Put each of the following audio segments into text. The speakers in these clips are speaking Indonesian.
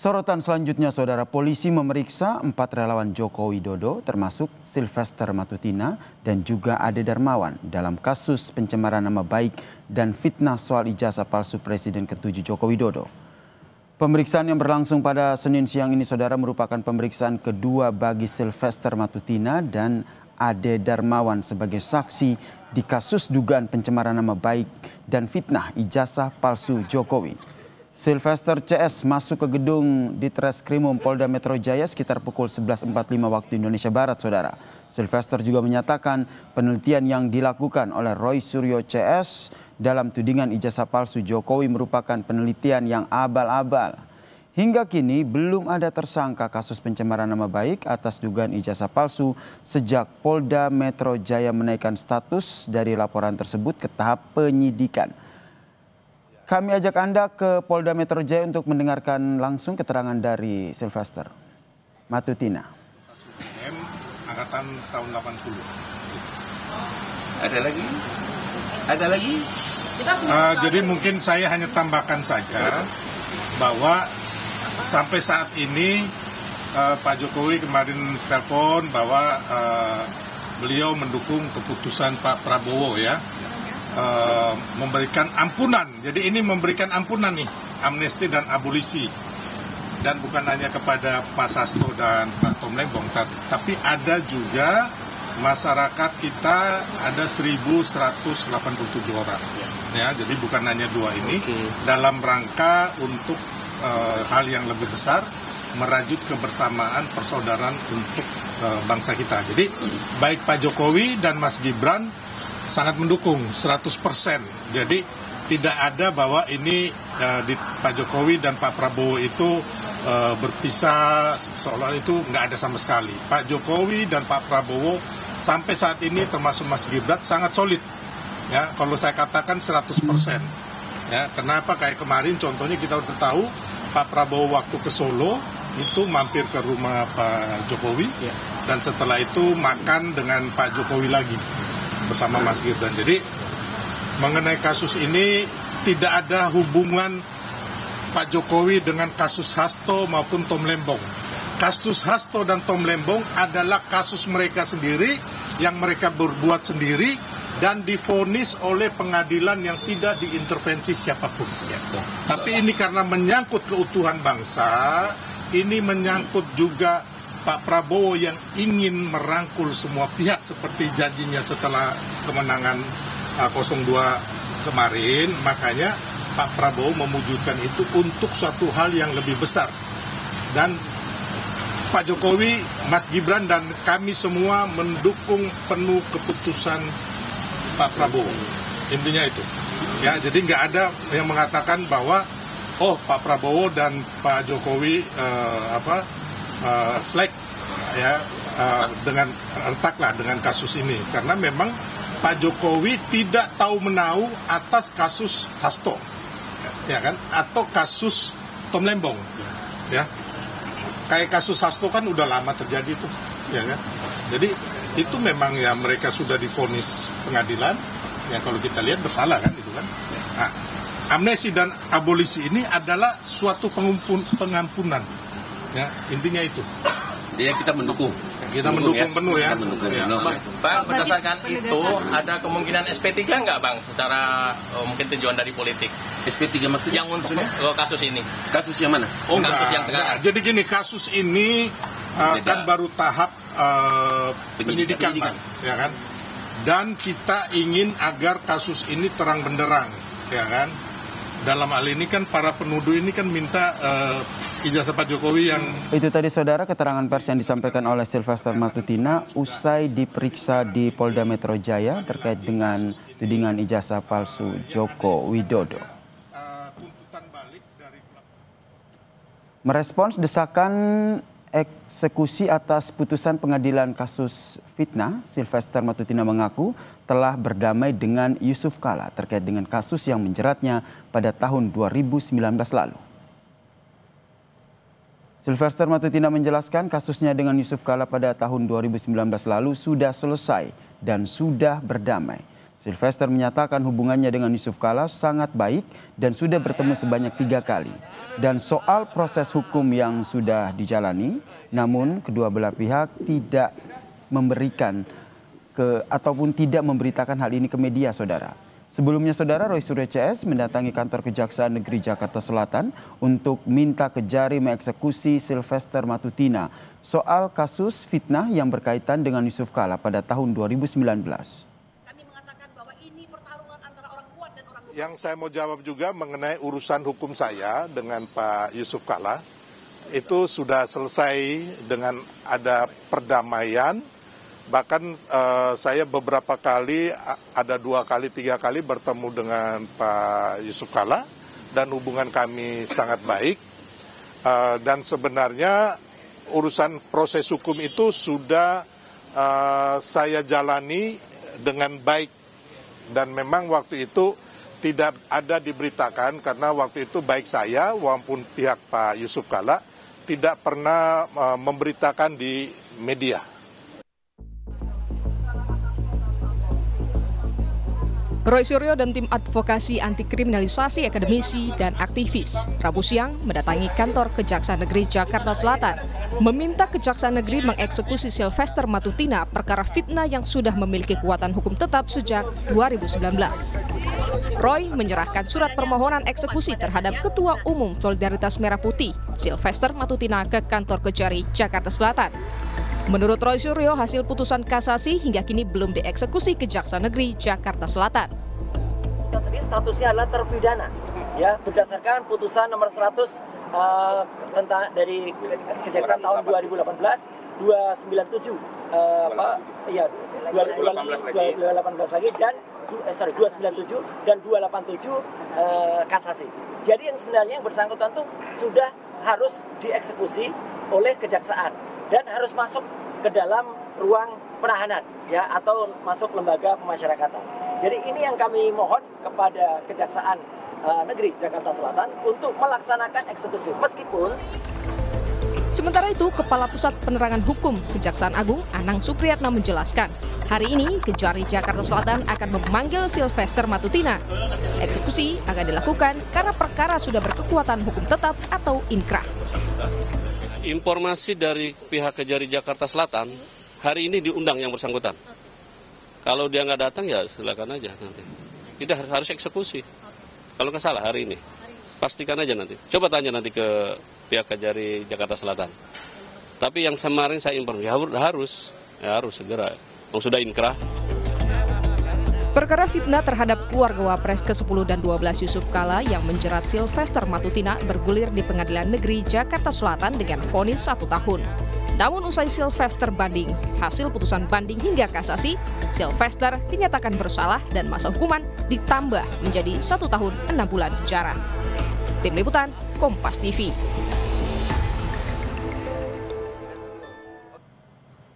Sorotan selanjutnya, saudara, polisi memeriksa 4 relawan Joko Widodo termasuk Sylvester Matutina dan juga Ade Darmawan dalam kasus pencemaran nama baik dan fitnah soal ijazah palsu Presiden ke-7 Joko Widodo. Pemeriksaan yang berlangsung pada Senin siang ini, saudara, merupakan pemeriksaan kedua bagi Sylvester Matutina dan Ade Darmawan sebagai saksi di kasus dugaan pencemaran nama baik dan fitnah ijazah palsu Jokowi. Sylvester CS masuk ke gedung Ditreskrimum Polda Metro Jaya sekitar pukul 11.45 waktu Indonesia Barat, saudara. Sylvester juga menyatakan penelitian yang dilakukan oleh Roy Suryo CS dalam tudingan ijazah palsu Jokowi merupakan penelitian yang abal-abal. Hingga kini belum ada tersangka kasus pencemaran nama baik atas dugaan ijazah palsu sejak Polda Metro Jaya menaikkan status dari laporan tersebut ke tahap penyidikan. Kami ajak Anda ke Polda Metro Jaya untuk mendengarkan langsung keterangan dari Sylvester Matutina. Angkatan tahun 80. Ada lagi? Ada lagi? Jadi mungkin saya hanya tambahkan saja bahwa sampai saat ini Pak Jokowi kemarin telepon bahwa beliau mendukung keputusan Pak Prabowo ya. Memberikan ampunan. Jadi ini memberikan ampunan nih, amnesti dan abolisi. Dan bukan hanya kepada Pak Sasto dan Pak Tom Lembong, tapi ada juga masyarakat kita ada 1.187 orang. Ya, jadi bukan hanya dua ini. Dalam rangka untuk hal yang lebih besar, merajut kebersamaan persaudaraan untuk bangsa kita. Jadi baik Pak Jokowi dan Mas Gibran sangat mendukung 100%. Jadi tidak ada bahwa ini di Pak Jokowi dan Pak Prabowo itu berpisah seolah itu nggak ada sama sekali. Pak Jokowi dan Pak Prabowo sampai saat ini termasuk Mas Gibran sangat solid. Ya, kalau saya katakan 100%. Ya, kenapa kayak kemarin contohnya kita udah tahu Pak Prabowo waktu ke Solo itu mampir ke rumah Pak Jokowi dan setelah itu makan dengan Pak Jokowi lagi bersama Mas Gibran. Jadi mengenai kasus ini tidak ada hubungan Pak Jokowi dengan kasus Hasto maupun Tom Lembong. Kasus Hasto dan Tom Lembong adalah kasus mereka sendiri yang mereka berbuat sendiri dan divonis oleh pengadilan yang tidak diintervensi siapapun. Tapi ini karena menyangkut keutuhan bangsa, ini menyangkut juga Pak Prabowo yang ingin merangkul semua pihak seperti janjinya setelah kemenangan 02 kemarin, makanya Pak Prabowo mewujudkan itu untuk suatu hal yang lebih besar. Dan Pak Jokowi, Mas Gibran dan kami semua mendukung penuh keputusan Pak Prabowo. Intinya itu. Ya, jadi nggak ada yang mengatakan bahwa Pak Prabowo dan Pak Jokowi slack ya dengan retaklah dengan kasus ini karena memang Pak Jokowi tidak tahu menau atas kasus Hasto ya kan atau kasus Tom Lembong ya kayak kasus Hasto kan udah lama terjadi tuh ya kan jadi itu memang ya mereka sudah divonis pengadilan ya kalau kita lihat bersalah kan itu kan nah, amnesti dan abolisi ini adalah suatu pengampunan ya intinya itu. Jadi kita mendukung. Kita mendukung penuh ya. Bang, berdasarkan itu ada kemungkinan SP3 nggak Bang secara mungkin tujuan dari politik? SP3 maksudnya? Yang untuk kasus ini. Kasus yang mana? Kasus yang sekarang. Jadi gini, kasus ini kan baru tahap penyidikan. Ya kan? Dan kita ingin agar kasus ini terang benderang, ya kan? Dalam hal ini kan para penuduh ini kan minta ijazah Pak Jokowi yang... Itu tadi, saudara, keterangan pers yang disampaikan oleh Sylvester Matutina usai diperiksa di Polda Metro Jaya terkait dengan tudingan ijazah palsu Joko Widodo. Merespons desakan eksekusi atas putusan pengadilan kasus fitnah, Sylvester Matutina mengaku telah berdamai dengan Yusuf Kala terkait dengan kasus yang menjeratnya pada tahun 2019 lalu. Sylvester Matutina menjelaskan kasusnya dengan Yusuf Kala pada tahun 2019 lalu sudah selesai dan sudah berdamai. Sylvester menyatakan hubungannya dengan Yusuf Kala sangat baik dan sudah bertemu sebanyak 3 kali. Dan soal proses hukum yang sudah dijalani, namun kedua belah pihak tidak memberikan ataupun tidak memberitakan hal ini ke media, saudara. Sebelumnya, saudara, Roy Suryo CS mendatangi kantor Kejaksaan Negeri Jakarta Selatan untuk minta Kejari mengeksekusi Sylvester Matutina soal kasus fitnah yang berkaitan dengan Yusuf Kala pada tahun 2019. Yang saya mau jawab juga mengenai urusan hukum saya dengan Pak Yusuf Kala, itu sudah selesai dengan ada perdamaian. Bahkan saya beberapa kali, ada 2 kali, 3 kali bertemu dengan Pak Yusuf Kala dan hubungan kami sangat baik. Dan sebenarnya urusan proses hukum itu sudah saya jalani dengan baik. Dan memang waktu itu tidak ada diberitakan karena waktu itu baik saya maupun pihak Pak Yusuf Kala tidak pernah memberitakan di media. Roy Suryo dan tim advokasi anti kriminalisasi akademisi dan aktivis Rabu siang mendatangi kantor Kejaksaan Negeri Jakarta Selatan meminta Kejaksaan Negeri mengeksekusi Sylvester Matutina perkara fitnah yang sudah memiliki kekuatan hukum tetap sejak 2019. Roy menyerahkan surat permohonan eksekusi terhadap Ketua Umum Solidaritas Merah Putih Sylvester Matutina ke kantor Kejari Jakarta Selatan. Menurut Roy Suryo, hasil putusan kasasi hingga kini belum dieksekusi Kejaksaan Negeri Jakarta Selatan. Statusnya adalah terpidana, ya, berdasarkan putusan nomor 100 tentang dari Kejaksaan tahun 2018 297 2018 lagi dan 297 dan 287 kasasi. Jadi yang sebenarnya yang bersangkutan tuh sudah harus dieksekusi oleh kejaksaan dan harus masuk ke dalam ruang penahanan, ya, atau masuk lembaga pemasyarakatan. Jadi ini yang kami mohon kepada Kejaksaan Negeri Jakarta Selatan untuk melaksanakan eksekusi. Meskipun sementara itu, Kepala Pusat Penerangan Hukum Kejaksaan Agung Anang Supriyatna menjelaskan, hari ini Kejari Jakarta Selatan akan memanggil Sylvester Matutina. Eksekusi akan dilakukan karena perkara sudah berkekuatan hukum tetap atau inkrah. Informasi dari pihak Kejari Jakarta Selatan, hari ini diundang yang bersangkutan. Kalau dia nggak datang ya silakan aja nanti. Tidak harus eksekusi. Kalau nggak salah hari ini, pastikan aja nanti. Coba tanya nanti ke pihak Kejari Jakarta Selatan. Tapi yang kemarin saya informasi harus segera. Sudah inkrah. Perkara fitnah terhadap keluarga Wapres ke-10 dan 12 Yusuf Kala yang menjerat Sylvester Matutina bergulir di Pengadilan Negeri Jakarta Selatan dengan vonis 1 tahun. Namun usai Sylvester banding, hasil putusan banding hingga kasasi, Sylvester dinyatakan bersalah dan masa hukuman ditambah menjadi 1 tahun 6 bulan penjara. Tim Liputan, Kompas TV.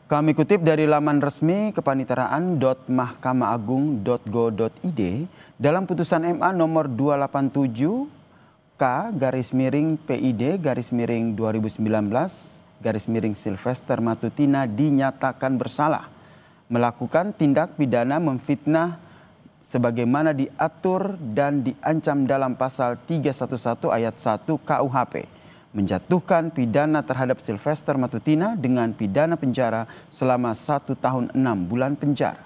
Kami kutip dari laman resmi kepaniteraan.mahkamaagung.go.id, dalam putusan MA nomor 287K/PID/2019 Sylvester Matutina dinyatakan bersalah melakukan tindak pidana memfitnah sebagaimana diatur dan diancam dalam pasal 311 ayat 1 KUHP. Menjatuhkan pidana terhadap Sylvester Matutina dengan pidana penjara selama 1 tahun 6 bulan penjara.